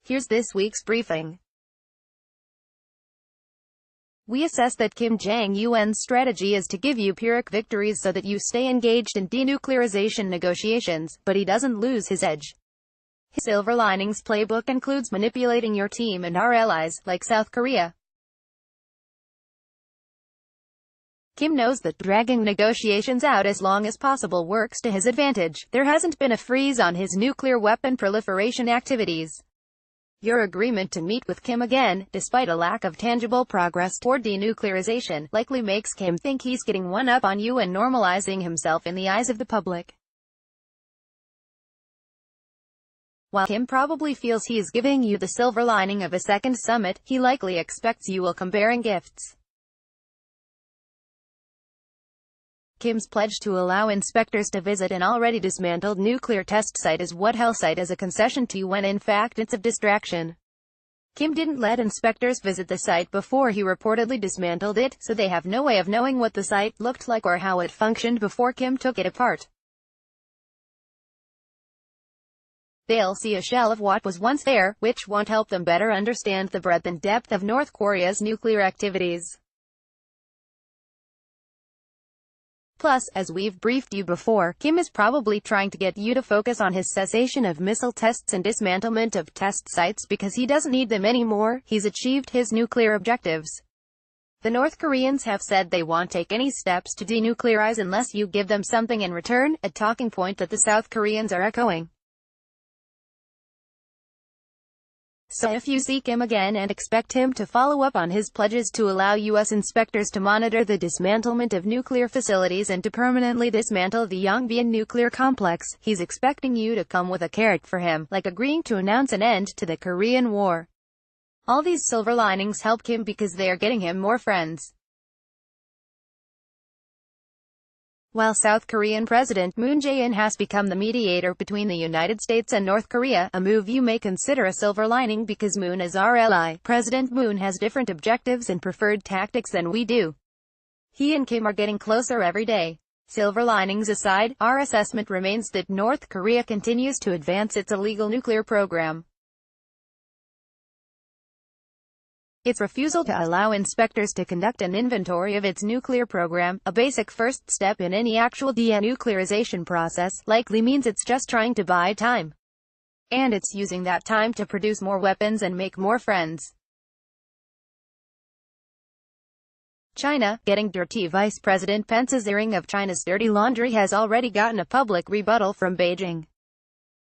Here's this week's briefing. We assess that Kim Jong Un's strategy is to give you pyrrhic victories so that you stay engaged in denuclearization negotiations, but he doesn't lose his edge. His silver linings playbook includes manipulating your team and our allies, like South Korea. Kim knows that dragging negotiations out as long as possible works to his advantage. There hasn't been a freeze on his nuclear weapon proliferation activities. Your agreement to meet with Kim again, despite a lack of tangible progress toward denuclearization, likely makes Kim think he's getting one up on you and normalizing himself in the eyes of the public. While Kim probably feels he is giving you the silver lining of a second summit, he likely expects you will come bearing gifts. Kim's pledge to allow inspectors to visit an already dismantled nuclear test site is what he'll cite as a concession to you when in fact it's a distraction. Kim didn't let inspectors visit the site before he reportedly dismantled it, so they have no way of knowing what the site looked like or how it functioned before Kim took it apart. They'll see a shell of what was once there, which won't help them better understand the breadth and depth of North Korea's nuclear activities. Plus, as we've briefed you before, Kim is probably trying to get you to focus on his cessation of missile tests and dismantlement of test sites because he doesn't need them anymore. He's achieved his nuclear objectives. The North Koreans have said they won't take any steps to denuclearize unless you give them something in return, a talking point that the South Koreans are echoing. So if you see Kim again and expect him to follow up on his pledges to allow U.S. inspectors to monitor the dismantlement of nuclear facilities and to permanently dismantle the Yongbyon nuclear complex, he's expecting you to come with a carrot for him, like agreeing to announce an end to the Korean War. All these silver linings help Kim because they are getting him more friends. While South Korean President Moon Jae-in has become the mediator between the United States and North Korea, a move you may consider a silver lining because Moon is our ally. President Moon has different objectives and preferred tactics than we do. He and Kim are getting closer every day. Silver linings aside, our assessment remains that North Korea continues to advance its illegal nuclear program. Its refusal to allow inspectors to conduct an inventory of its nuclear program, a basic first step in any actual denuclearization process, likely means it's just trying to buy time. And it's using that time to produce more weapons and make more friends. China, getting dirty. Vice President Pence's airing of China's dirty laundry has already gotten a public rebuttal from Beijing.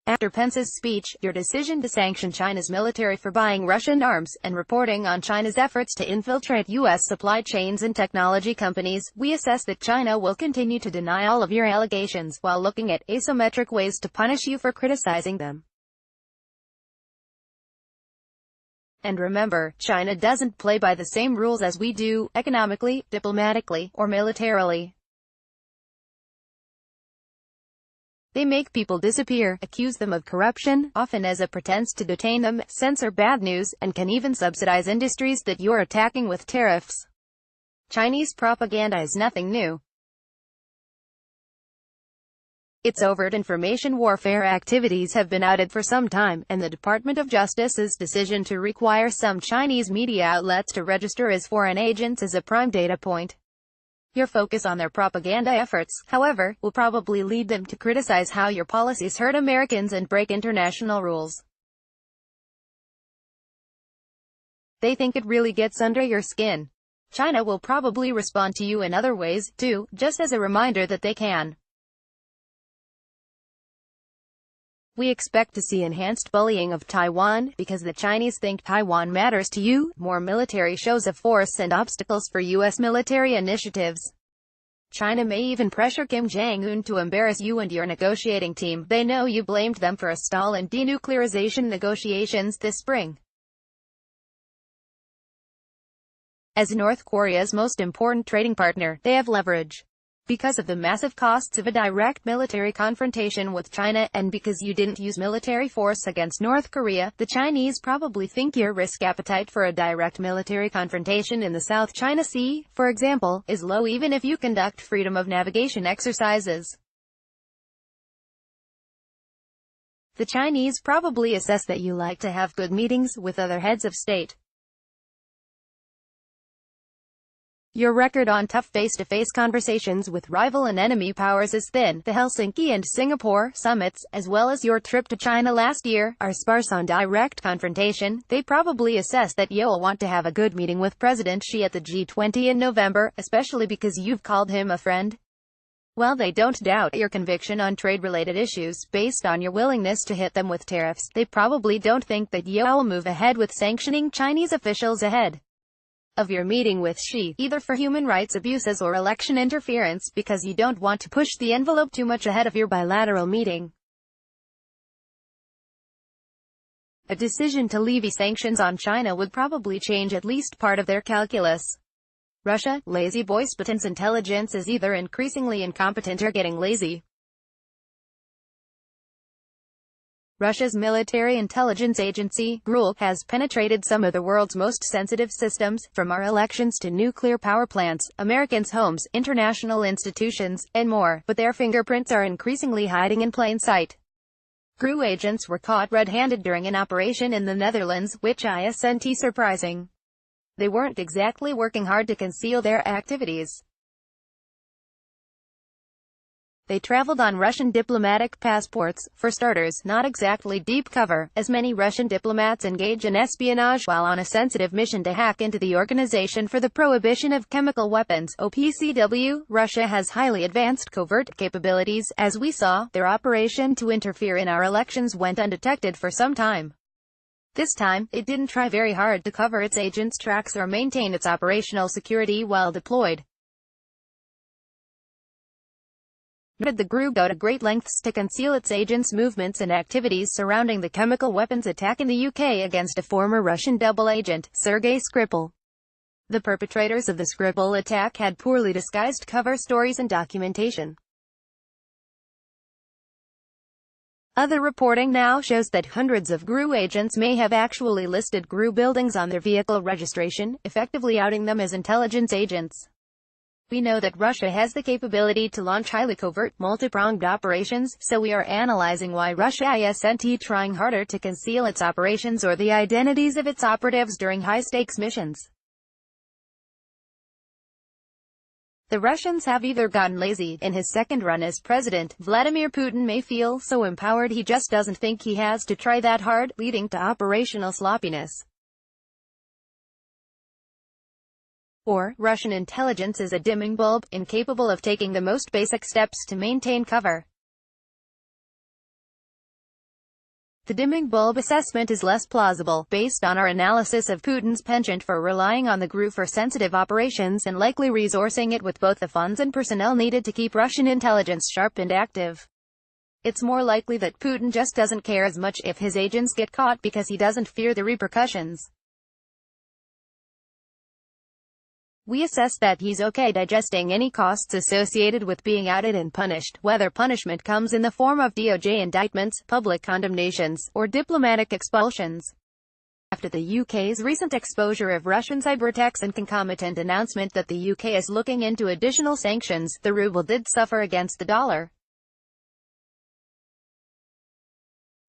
After Pence's speech, your decision to sanction China's military for buying Russian arms, and reporting on China's efforts to infiltrate U.S. supply chains and technology companies, we assess that China will continue to deny all of your allegations, while looking at asymmetric ways to punish you for criticizing them. And remember, China doesn't play by the same rules as we do, economically, diplomatically, or militarily. They make people disappear, accuse them of corruption, often as a pretense to detain them, censor bad news, and can even subsidize industries that you're attacking with tariffs. Chinese propaganda is nothing new. Its overt information warfare activities have been outed for some time, and the Department of Justice's decision to require some Chinese media outlets to register as foreign agents is a prime data point. Your focus on their propaganda efforts, however, will probably lead them to criticize how your policies hurt Americans and break international rules. They think it really gets under your skin. China will probably respond to you in other ways, too, just as a reminder that they can. We expect to see enhanced bullying of Taiwan, because the Chinese think Taiwan matters to you, more military shows of force and obstacles for U.S. military initiatives. China may even pressure Kim Jong Un to embarrass you and your negotiating team. They know you blamed them for a stall in denuclearization negotiations this spring. As North Korea's most important trading partner, they have leverage. Because of the massive costs of a direct military confrontation with China, and because you didn't use military force against North Korea, the Chinese probably think your risk appetite for a direct military confrontation in the South China Sea, for example, is low even if you conduct freedom of navigation exercises. The Chinese probably assess that you like to have good meetings with other heads of state. Your record on tough face-to-face conversations with rival and enemy powers is thin. The Helsinki and Singapore summits, as well as your trip to China last year, are sparse on direct confrontation. They probably assess that you'll want to have a good meeting with President Xi at the G20 in November, especially because you've called him a friend. While they don't doubt your conviction on trade-related issues, based on your willingness to hit them with tariffs, they probably don't think that you'll move ahead with sanctioning Chinese officials ahead of your meeting with Xi, either for human rights abuses or election interference, because you don't want to push the envelope too much ahead of your bilateral meeting. A decision to levy sanctions on China would probably change at least part of their calculus. Russia, lazy boys. Putin's intelligence is either increasingly incompetent or getting lazy. Russia's military intelligence agency, GRU, has penetrated some of the world's most sensitive systems, from our elections to nuclear power plants, Americans' homes, international institutions, and more, but their fingerprints are increasingly hiding in plain sight. GRU agents were caught red-handed during an operation in the Netherlands, which isn't surprising. They weren't exactly working hard to conceal their activities. They traveled on Russian diplomatic passports, for starters, not exactly deep cover, as many Russian diplomats engage in espionage while on a sensitive mission to hack into the Organization for the Prohibition of Chemical Weapons, OPCW. Russia has highly advanced covert capabilities. As we saw, their operation to interfere in our elections went undetected for some time. This time, it didn't try very hard to cover its agents' tracks or maintain its operational security while deployed. Nor did the GRU go to great lengths to conceal its agents' movements and activities surrounding the chemical weapons attack in the UK against a former Russian double agent, Sergei Skripal. The perpetrators of the Skripal attack had poorly disguised cover stories and documentation. Other reporting now shows that hundreds of GRU agents may have actually listed GRU buildings on their vehicle registration, effectively outing them as intelligence agents. We know that Russia has the capability to launch highly covert, multi-pronged operations, so we are analyzing why Russia isn't trying harder to conceal its operations or the identities of its operatives during high-stakes missions. The Russians have either gotten lazy. In his second run as president, Vladimir Putin may feel so empowered he just doesn't think he has to try that hard, leading to operational sloppiness. Or, Russian intelligence is a dimming bulb, incapable of taking the most basic steps to maintain cover. The dimming bulb assessment is less plausible, based on our analysis of Putin's penchant for relying on the GRU for sensitive operations and likely resourcing it with both the funds and personnel needed to keep Russian intelligence sharp and active. It's more likely that Putin just doesn't care as much if his agents get caught because he doesn't fear the repercussions. We assess that he's okay digesting any costs associated with being outed and punished, whether punishment comes in the form of DOJ indictments, public condemnations, or diplomatic expulsions. After the UK's recent exposure of Russian cyberattacks and concomitant announcement that the UK is looking into additional sanctions, the ruble did suffer against the dollar.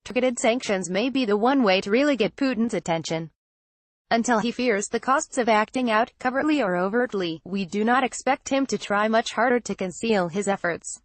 Targeted sanctions may be the one way to really get Putin's attention. Until he fears the costs of acting out, covertly or overtly, we do not expect him to try much harder to conceal his efforts.